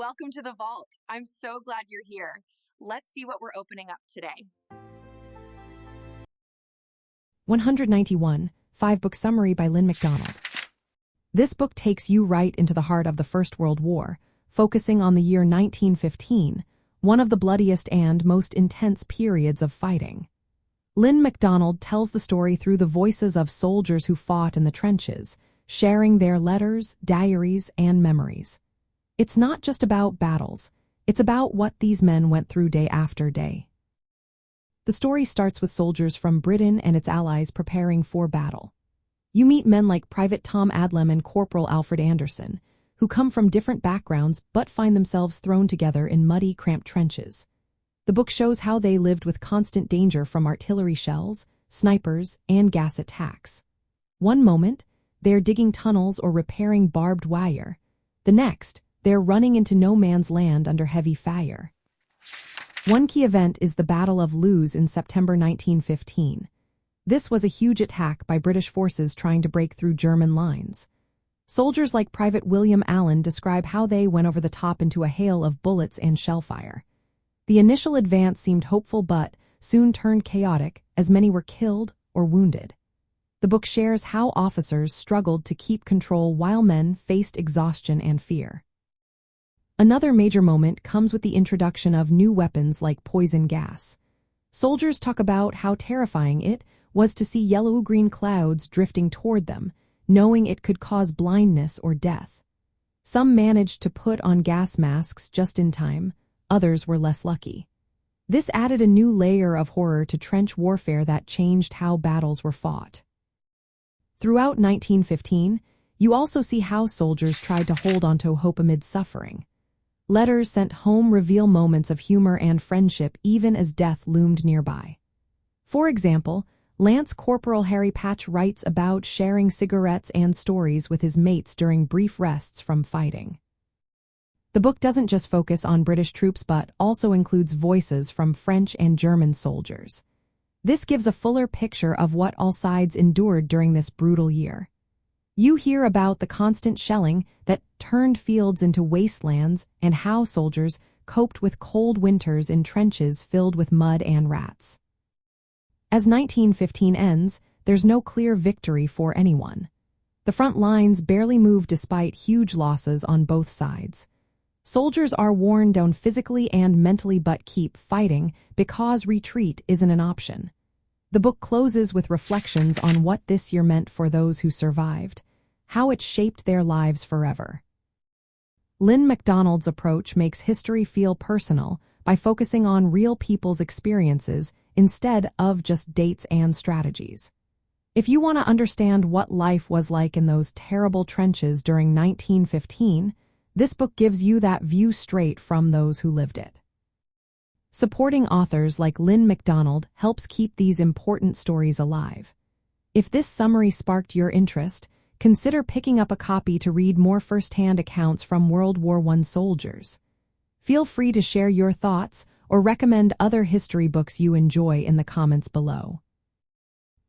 Welcome to the vault. I'm so glad you're here. Let's see what we're opening up today. 191, 5-book summary by Lyn McDonald. This book takes you right into the heart of the First World War, focusing on the year 1915, one of the bloodiest and most intense periods of fighting. Lyn McDonald tells the story through the voices of soldiers who fought in the trenches, sharing their letters, diaries, and memories. It's not just about battles, it's about what these men went through day after day. The story starts with soldiers from Britain and its allies preparing for battle. You meet men like Private Tom Adlam and Corporal Alfred Anderson, who come from different backgrounds but find themselves thrown together in muddy, cramped trenches. The book shows how they lived with constant danger from artillery shells, snipers, and gas attacks. One moment, they're digging tunnels or repairing barbed wire. The next, they're running into no man's land under heavy fire. One key event is the Battle of Loos in September 1915. This was a huge attack by British forces trying to break through German lines. Soldiers like Private William Allen describe how they went over the top into a hail of bullets and shellfire. The initial advance seemed hopeful but soon turned chaotic as many were killed or wounded. The book shares how officers struggled to keep control while men faced exhaustion and fear. Another major moment comes with the introduction of new weapons like poison gas. Soldiers talk about how terrifying it was to see yellow-green clouds drifting toward them, knowing it could cause blindness or death. Some managed to put on gas masks just in time, others were less lucky. This added a new layer of horror to trench warfare that changed how battles were fought. Throughout 1915, you also see how soldiers tried to hold on to hope amid suffering. Letters sent home reveal moments of humor and friendship even as death loomed nearby. For example, Lance Corporal Harry Patch writes about sharing cigarettes and stories with his mates during brief rests from fighting. The book doesn't just focus on British troops but also includes voices from French and German soldiers. This gives a fuller picture of what all sides endured during this brutal year. You hear about the constant shelling that turned fields into wastelands and how soldiers coped with cold winters in trenches filled with mud and rats. As 1915 ends, there's no clear victory for anyone. The front lines barely move despite huge losses on both sides. Soldiers are worn down physically and mentally but keep fighting because retreat isn't an option. The book closes with reflections on what this year meant for those who survived, how it shaped their lives forever. Lyn McDonald's approach makes history feel personal by focusing on real people's experiences instead of just dates and strategies. If you want to understand what life was like in those terrible trenches during 1915, this book gives you that view straight from those who lived it. Supporting authors like Lyn McDonald helps keep these important stories alive. If this summary sparked your interest, consider picking up a copy to read more first-hand accounts from World War I soldiers. Feel free to share your thoughts or recommend other history books you enjoy in the comments below.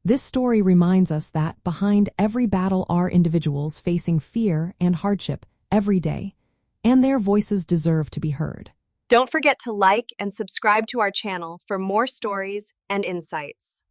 This story reminds us that behind every battle are individuals facing fear and hardship every day, and their voices deserve to be heard. Don't forget to like and subscribe to our channel for more stories and insights.